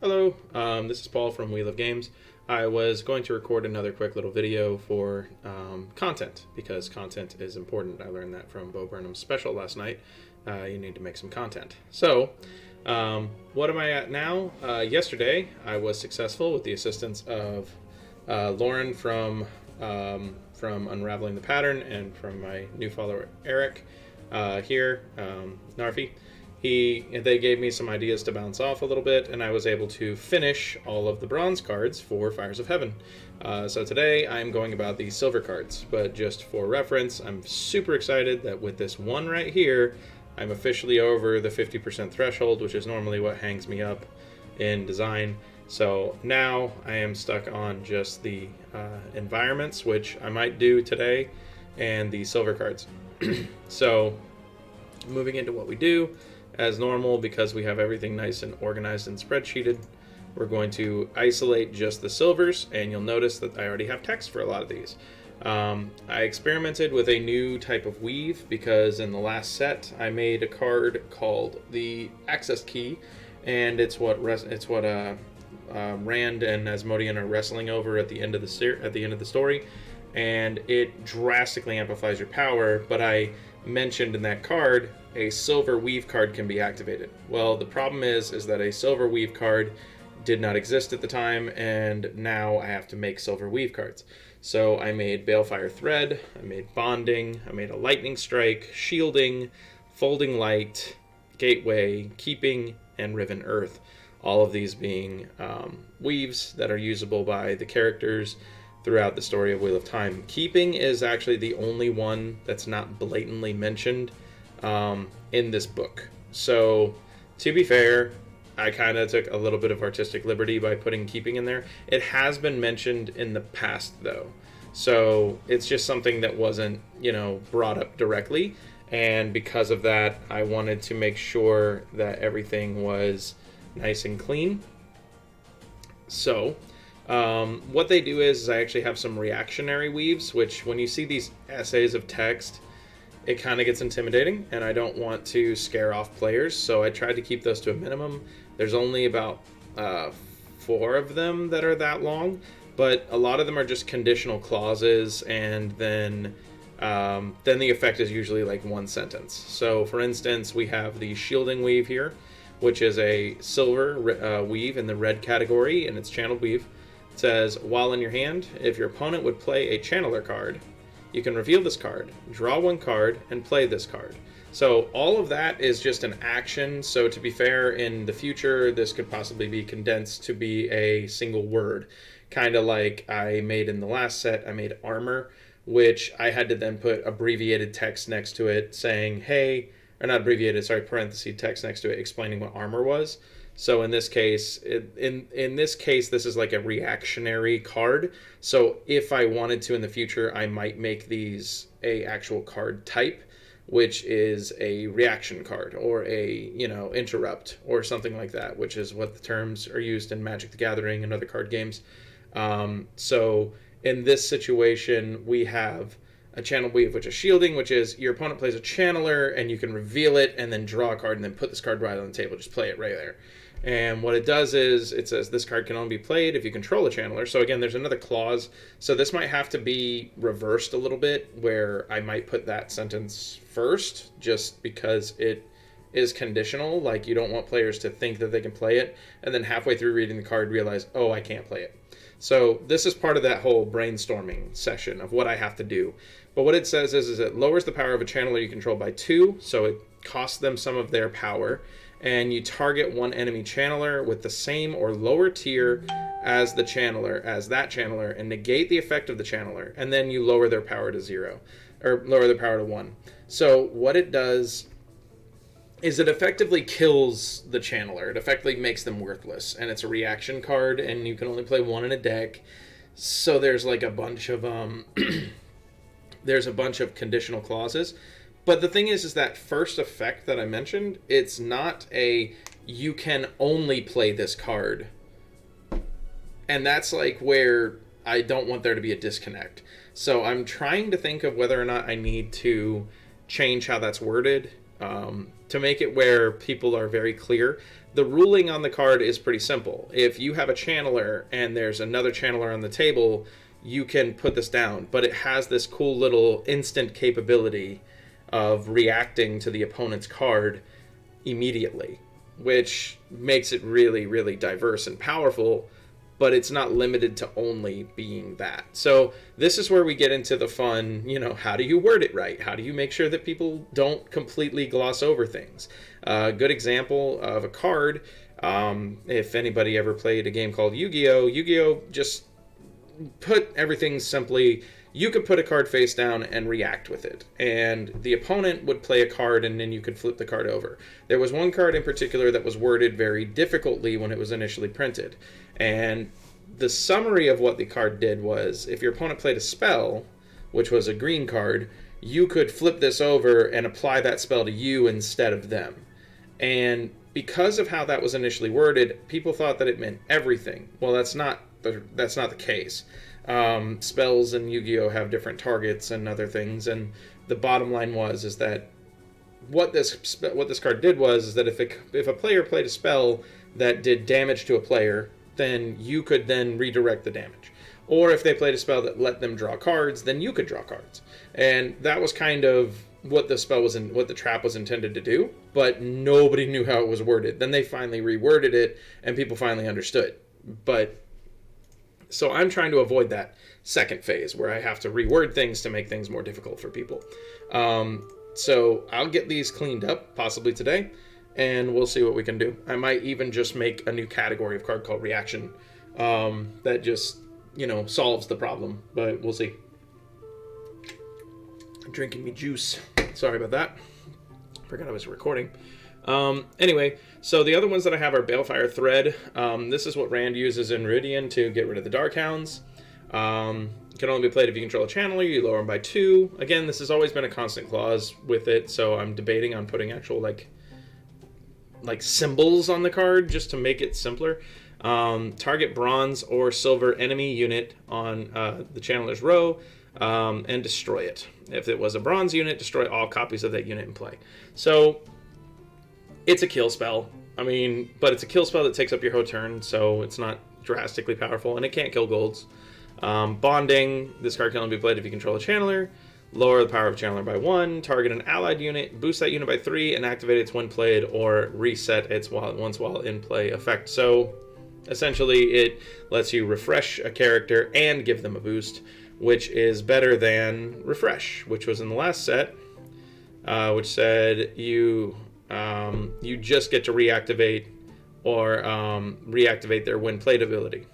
Hello, this is Paul from We Love Games. I was going to record another quick little video for content, because content is important. I learned that from Bo Burnham's special last night. You need to make some content. So, what am I at now? Yesterday, I was successful with the assistance of Lauren from Unraveling the Pattern and from my new follower, Eric, here, Narfi. They gave me some ideas to bounce off a little bit, and I was able to finish all of the bronze cards for Fires of Heaven. So today I'm going about the silver cards, but just for reference, I'm super excited that with this one right here, I'm officially over the 50% threshold, which is normally what hangs me up in design. So now I am stuck on just the environments, which I might do today, and the silver cards. So moving into what we do, as normal, because we have everything nice and organized and spreadsheeted, we're going to isolate just the silvers, and you'll notice that I already have text for a lot of these. I experimented with a new type of weave because in the last set I made a card called the Access Key, and it's what Rand and Asmodean are wrestling over at the end of the story, and it drastically amplifies your power. But I mentioned in that card a silver weave card can be activated. Well, the problem is that a silver weave card did not exist at the time, and now I have to make silver weave cards. So I made Balefire Thread, I made Bonding, I made a Lightning Strike, Shielding, Folding Light, Gateway, Keeping, and Riven Earth. All of these being weaves that are usable by the characters throughout the story of Wheel of Time. Keeping is actually the only one that's not blatantly mentioned in this book. So, to be fair, I kind of took a little bit of artistic liberty by putting Keeping in there. It has been mentioned in the past, though. So, it's just something that wasn't, brought up directly. And because of that, I wanted to make sure that everything was nice and clean. So, what they do is I actually have some reactionary weaves, which when you see these essays of text, it kind of gets intimidating, and I don't want to scare off players, so I tried to keep those to a minimum. There's only about 4 of them that are that long, but a lot of them are just conditional clauses, and then the effect is usually like one sentence. So, for instance, we have the Shielding Weave here, which is a silver weave in the red category, and it's channeled weave. It says, while in your hand, if your opponent would play a channeler card, you can reveal this card, draw 1 card, and play this card. So all of that is just an action. So to be fair, in the future, this could possibly be condensed to be a single word. Kind of like I made in the last set, I made armor, which I had to then put abbreviated text next to it saying, hey, or not abbreviated, sorry, parenthesis text next to it explaining what armor was. So in this case, this is like a reactionary card. So if I wanted to in the future, I might make these a actual card type, which is a reaction card or a, interrupt or something like that, which is what the terms are used in Magic the Gathering and other card games. So in this situation, we have a channel weave, which is shielding, which is your opponent plays a channeler and you can reveal it and then draw a card and then put this card right on the table. Just play it right there. And what it does is it says this card can only be played if you control a channeler. So again, there's another clause. So this might have to be reversed a little bit, where I might put that sentence first just because it is conditional. Like, you don't want players to think that they can play it and then halfway through reading the card realize, oh, I can't play it. So this is part of that whole brainstorming session of what I have to do. But what it says is it lowers the power of a channeler you control by 2, so it costs them some of their power, and you target one enemy channeler with the same or lower tier as that channeler, and negate the effect of the channeler, and then you lower their power to 0, or lower their power to 1. So what it does is it effectively kills the channeler. It effectively makes them worthless, and it's a reaction card, and you can only play 1 in a deck. So there's like a bunch of there's a bunch of conditional clauses. But the thing is that first effect that I mentioned, it's not a you can only play this card. And that's like where I don't want there to be a disconnect. So I'm trying to think of whether or not I need to change how that's worded. To make it where people are very clear, the ruling on the card is pretty simple. If you have a channeler and there's another channeler on the table, you can put this down, but it has this cool little instant capability of reacting to the opponent's card immediately, which makes it really, really diverse and powerful, but it's not limited to only being that. So this is where we get into the fun, how do you word it right? How do you make sure that people don't completely gloss over things? A good example of a card, if anybody ever played a game called Yu-Gi-Oh! Just put everything simply, you could put a card face down and react with it, and the opponent would play a card and then you could flip the card over. There was one card in particular that was worded very difficultly when it was initially printed, and the summary of what the card did was, if your opponent played a spell, which was a green card, you could flip this over and apply that spell to you instead of them. And because of how that was initially worded, people thought that it meant everything. Well, that's not the case. Spells in Yu-Gi-Oh! Have different targets and other things, and the bottom line is that what this card did was that if a player played a spell that did damage to a player, then you could then redirect the damage. Or if they played a spell that let them draw cards, then you could draw cards. And that was kind of what the spell was what the trap was intended to do, but nobody knew how it was worded. Then they finally reworded it, and people finally understood. So I'm trying to avoid that second phase where I have to reword things to make things more difficult for people. So I'll get these cleaned up, possibly today, and we'll see what we can do. I might even just make a new category of card called Reaction that just, solves the problem, but we'll see. I'm drinking me juice. Sorry about that. Forgot I was recording. Anyway, so the other ones that I have are Balefire Thread. This is what Rand uses in Rudian to get rid of the Dark Hounds. Can only be played if you control a channeler. You lower them by 2. Again, this has always been a constant clause with it, so I'm debating on putting actual like symbols on the card just to make it simpler. Target bronze or silver enemy unit on the channeler's row and destroy it. If it was a bronze unit, destroy all copies of that unit in play. So it's a kill spell. But it's a kill spell that takes up your whole turn, so it's not drastically powerful, and it can't kill golds. Bonding, this card can only be played if you control a channeler. Lower the power of channeler by 1, target an allied unit, boost that unit by 3, and activate its when played or reset its once while in play effect. So essentially it lets you refresh a character and give them a boost, which is better than refresh, which was in the last set, which said you just get to reactivate or reactivate their when played ability.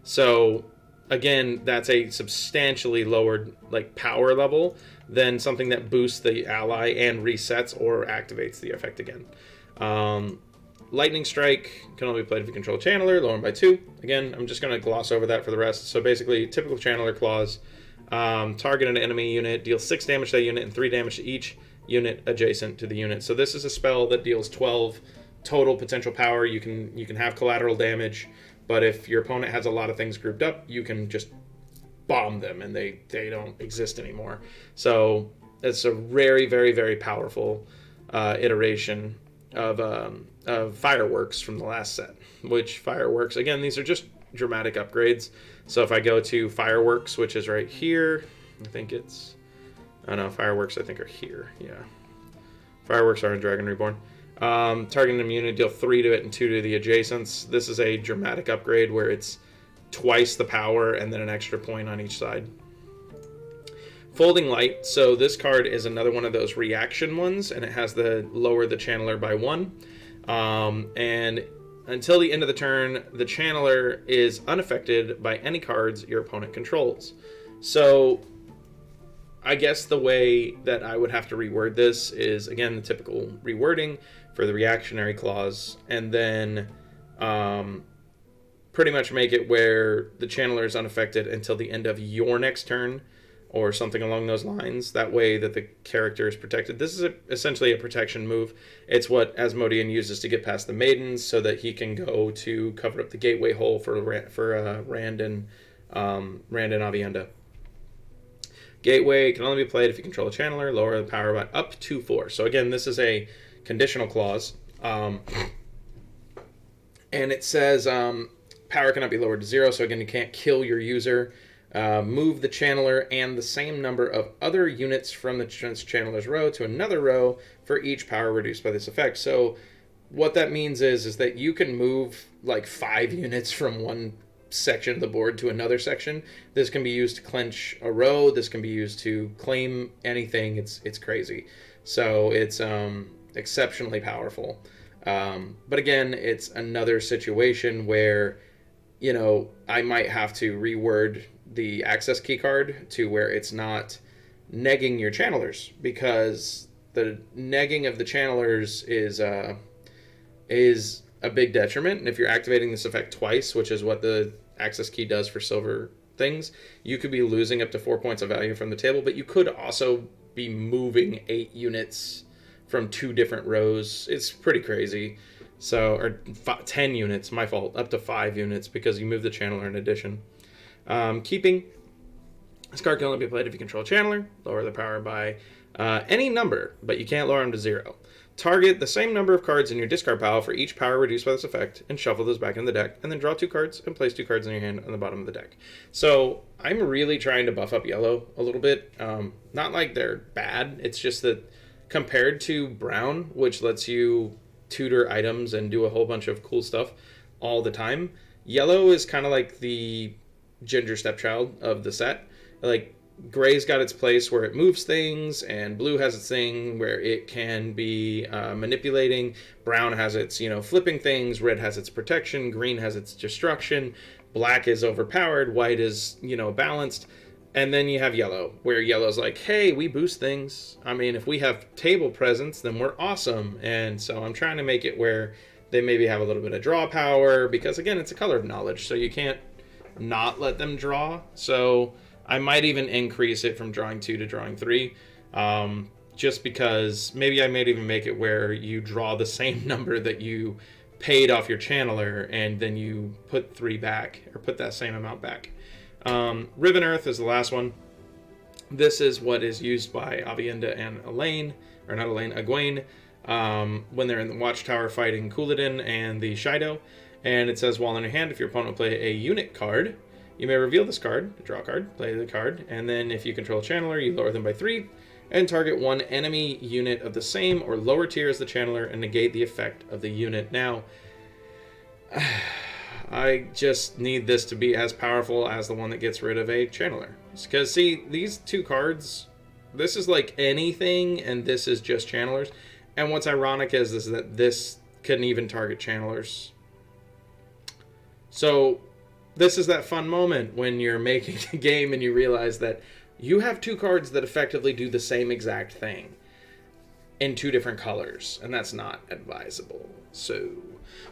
So again, that's a substantially lowered power level than something that boosts the ally and resets or activates the effect again. Lightning Strike can only be played if you control channeler, lower them by 2. Again, I'm just going to gloss over that for the rest. So basically, typical channeler clause, target an enemy unit, deal 6 damage to that unit and 3 damage to each unit adjacent to the unit. So this is a spell that deals 12 total potential power. You can have collateral damage, but if your opponent has a lot of things grouped up, you can just bomb them and they don't exist anymore. So it's a very, very, very powerful iteration of Fireworks from the last set, which Fireworks, again, these are just dramatic upgrades. So if I go to Fireworks, which is right here, Fireworks I think are here, yeah. Fireworks are in Dragon Reborn. Targeting an unit, deal 3 to it and 2 to the adjacents. This is a dramatic upgrade where it's twice the power and then an extra point on each side. Folding Light, so this card is another one of those reaction ones, and it has the lower the channeler by 1. And until the end of the turn, the channeler is unaffected by any cards your opponent controls. So I guess the way that I would have to reword this is, again, the typical rewording for the reactionary clause, and then pretty much make it where the channeler is unaffected until the end of your next turn, or something along those lines. That way that the character is protected. This is essentially a protection move. It's what Asmodean uses to get past the maidens so that he can go to cover up the gateway hole for Rand and Avienda. Gateway can only be played if you control a channeler. Lower the power by up to 4. So again, this is a conditional clause. And it says power cannot be lowered to 0. So again, you can't kill your user. Move the channeler and the same number of other units from the channeler's row to another row for each power reduced by this effect. So what that means is that you can move like 5 units from one section of the board to another section. This can be used to clench a row. This can be used to claim anything. It's crazy. So it's exceptionally powerful. But again, it's another situation where, you know, I might have to reword the access key card to where it's not negging your channelers, because the negging of the channelers is a big detriment. And if you're activating this effect twice, which is what the access key does for silver things, you could be losing up to 4 points of value from the table, but you could also be moving 8 units from 2 different rows. It's pretty crazy. So, or 10 units, my fault, up to 5 units because you move the channeler in addition. Keeping. This card can only be played if you control a channeler. Lower the power by any number, but you can't lower them to 0. Target the same number of cards in your discard pile for each power reduced by this effect, and shuffle those back in the deck, and then draw 2 cards and place 2 cards in your hand on the bottom of the deck. So I'm really trying to buff up yellow a little bit. Not like they're bad, it's just that compared to brown, which lets you tutor items and do a whole bunch of cool stuff all the time, yellow is kind of like the ginger stepchild of the set. Like, gray's got its place where it moves things, and blue has its thing where it can be manipulating. Brown has its, you know, flipping things. Red has its protection. Green has its destruction. Black is overpowered. White is, you know, balanced. And then you have yellow, where yellow's like, hey, we boost things. I mean, if we have table presence, then we're awesome. And so I'm trying to make it where they maybe have a little bit of draw power, because again, it's a color of knowledge, so you can't not let them draw. So I might even increase it from drawing 2 to drawing 3, just because maybe I might even make it where you draw the same number that you paid off your channeler, and then you put 3 back, or put that same amount back. Riven Earth is the last one. This is what is used by Avienda and Elaine, or not Elaine, Egwene, when they're in the Watchtower fighting Couladin and the Shido. And it says, while in your hand, if your opponent will play a unit card, you may reveal this card, draw a card, play the card, and then if you control a channeler, you lower them by 3, and target 1 enemy unit of the same or lower tier as the channeler, and negate the effect of the unit. Now, I just need this to be as powerful as the one that gets rid of a channeler. Because, see, these 2 cards, this is like anything, and this is just channelers. And what's ironic is that this can even target channelers. So this is that fun moment when you're making a game and you realize that you have 2 cards that effectively do the same exact thing in 2 different colors, and that's not advisable. So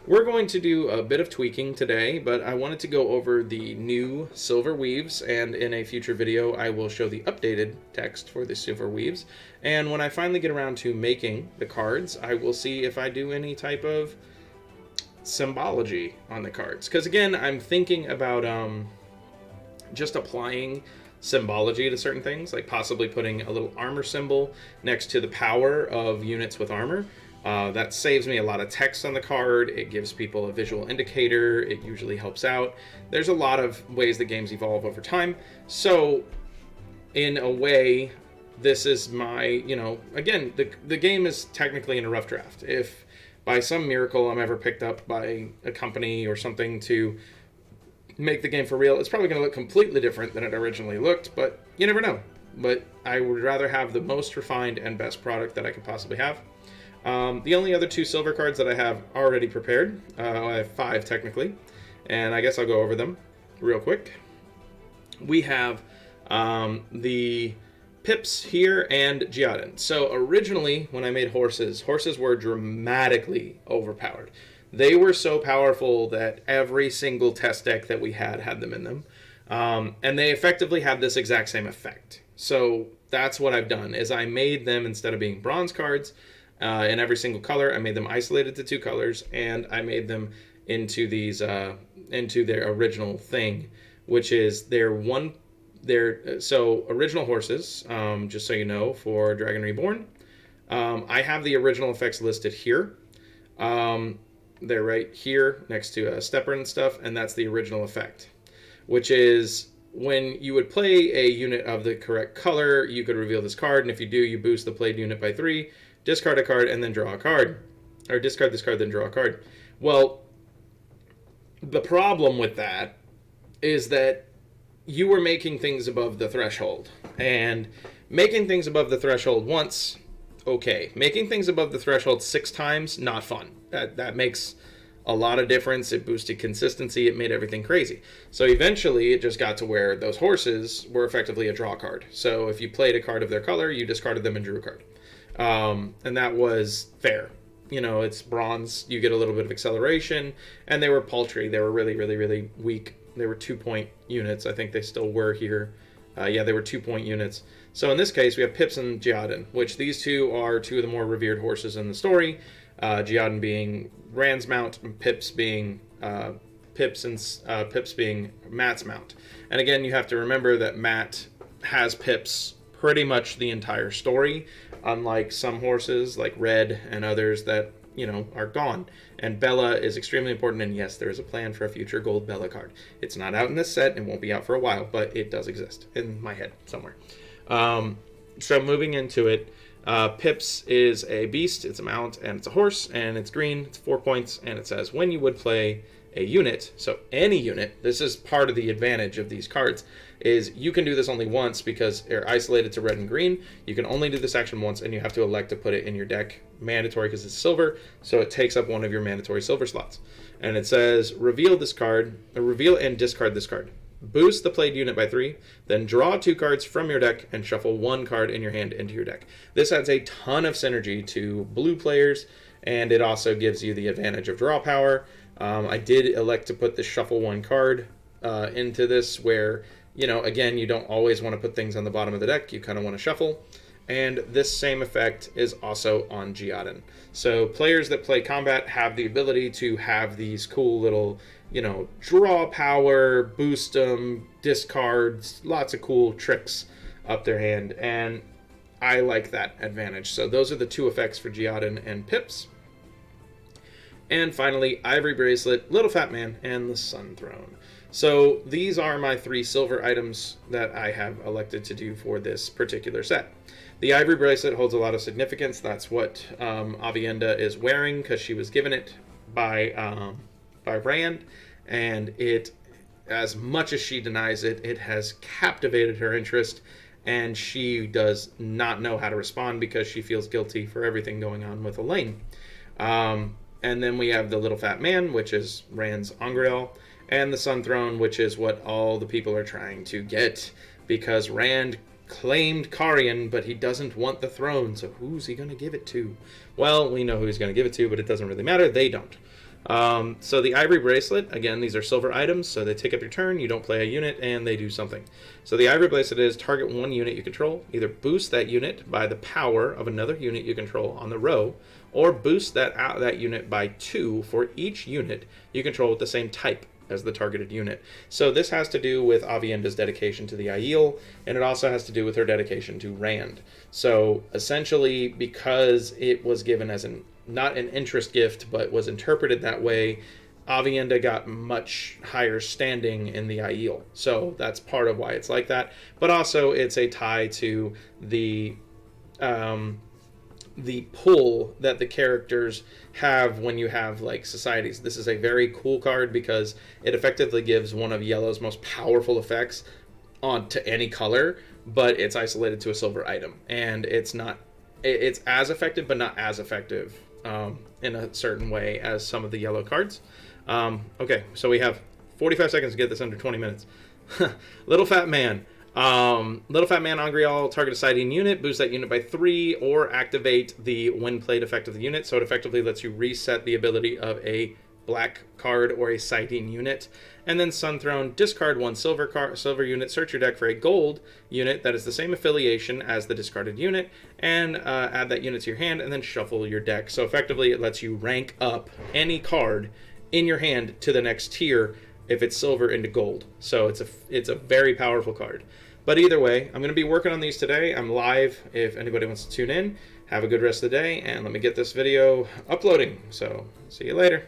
we're going to do a bit of tweaking today, but I wanted to go over the new Silver Weaves, and in a future video I will show the updated text for the Silver Weaves. And when I finally get around to making the cards, I will see if I do any type of symbology on the cards, because again, I'm thinking about just applying symbology to certain things, like possibly putting a little armor symbol next to the power of units with armor. That saves me a lot of text on the card. It gives people a visual indicator. It usually helps out. There's a lot of ways that games evolve over time. So in a way, this is my, you know, again, the game is technically in a rough draft. If by some miracle I'm ever picked up by a company or something to make the game for real, it's probably going to look completely different than it originally looked, but you never know. But I would rather have the most refined and best product that I could possibly have. The only other 2 silver cards that I have already prepared, I have 5 technically, and I guess I'll go over them real quick. We have the Pips here and Geodan. So originally, when I made horses were dramatically overpowered. They were so powerful that every single test deck that we had them in them. And they effectively have this exact same effect. So that's what I've done, is I made them, instead of being bronze cards in every single color, I made them isolated to 2 colors, and I made them into these into their original thing, which is they're So original horses, just so you know, for Dragon Reborn. I have the original effects listed here. They're right here next to Stepper and stuff, and that's the original effect, which is when you would play a unit of the correct color, you could reveal this card, and if you do, you boost the played unit by 3, discard a card, and then draw a card. Or discard this card, then draw a card. Well, the problem with that is that you were making things above the threshold. And making things above the threshold once, okay. Making things above the threshold 6 times, not fun. That makes a lot of difference. It boosted consistency. It made everything crazy. So eventually it just got to where those horses were effectively a draw card. So if you played a card of their color, you discarded them and drew a card. And that was fair. You know, it's bronze. You get a little bit of acceleration. And they were paltry. They were really, really, really weak. They were 2-point units. I think they still were here. Yeah, they were 2-point units. So in this case, we have Pips and Geoden, which these two are 2 of the more revered horses in the story. Geoden being Rand's mount, and Pips being Matt's mount. And again, you have to remember that Matt has Pips pretty much the entire story, unlike some horses like Red and others that, you know, are gone. And Bella is extremely important, and yes, there is a plan for a future gold Bella card. It's not out in this set and won't be out for a while, but it does exist in my head somewhere. So moving into it, Pips is a beast, it's a mount, and it's a horse, and it's green, it's 4 points, and it says when you would play a unit, so any unit, this is part of the advantage of these cards, is you can do this only once because they're isolated to red and green. You can only do this action once, and you have to elect to put it in your deck. Mandatory because it's silver, so it takes up one of your mandatory silver slots. And it says, reveal this card, reveal and discard this card. Boost the played unit by 3, then draw 2 cards from your deck and shuffle 1 card in your hand into your deck. This adds a ton of synergy to blue players, and it also gives you the advantage of draw power. I did elect to put the shuffle 1 card into this where, you know, again, you don't always want to put things on the bottom of the deck. You kind of want to shuffle. And this same effect is also on Geoden. So players that play combat have the ability to have these cool little, you know, draw power, boost them, discards, lots of cool tricks up their hand. And I like that advantage. So those are the 2 effects for Geoden and Pips. And finally, Ivory Bracelet, Little Fat Man, and the Sun Throne. So these are my 3 silver items that I have elected to do for this particular set. The Ivory Bracelet holds a lot of significance. That's what Avienda is wearing because she was given it by Rand. And it, as much as she denies it, it has captivated her interest. And she does not know how to respond because she feels guilty for everything going on with Elaine. And then we have the Little Fat Man, which is Rand's Angreal, and the Sun Throne, which is what all the people are trying to get, because Rand claimed Carian, but he doesn't want the throne, so who's he going to give it to? Well, we know who he's going to give it to, but it doesn't really matter. They don't. So the Ivory Bracelet, again, these are silver items, so they take up your turn, you don't play a unit, and they do something. So the Ivory Bracelet is target 1 unit you control, either boost that unit by the power of another unit you control on the row, or boost that unit by 2 for each unit you control with the same type as the targeted unit. So this has to do with Avienda's dedication to the Aiel, and it also has to do with her dedication to Rand. So essentially, because it was given as not an interest gift, but was interpreted that way, Avienda got much higher standing in the Aiel. So that's part of why it's like that. But also it's a tie to the pull that the characters have when you have like societies. This is a very cool card because it effectively gives one of Yellow's most powerful effects onto any color, but it's isolated to a silver item. And it's as effective, but not as effective in a certain way as some of the yellow cards. Okay, so we have 45 seconds to get this under 20 minutes. Little Fat Man. Little Fat Man Angreal, target a siding unit, boost that unit by 3, or activate the when played effect of the unit. So it effectively lets you reset the ability of a black card or a siding unit. And then Sun Throne, discard 1 silver unit, search your deck for a gold unit that is the same affiliation as the discarded unit, and add that unit to your hand, and then shuffle your deck. So effectively it lets you rank up any card in your hand to the next tier if it's silver into gold. So it's a very powerful card. But either way, I'm going to be working on these today. I'm live if anybody wants to tune in. Have a good rest of the day, and let me get this video uploading. So see you later.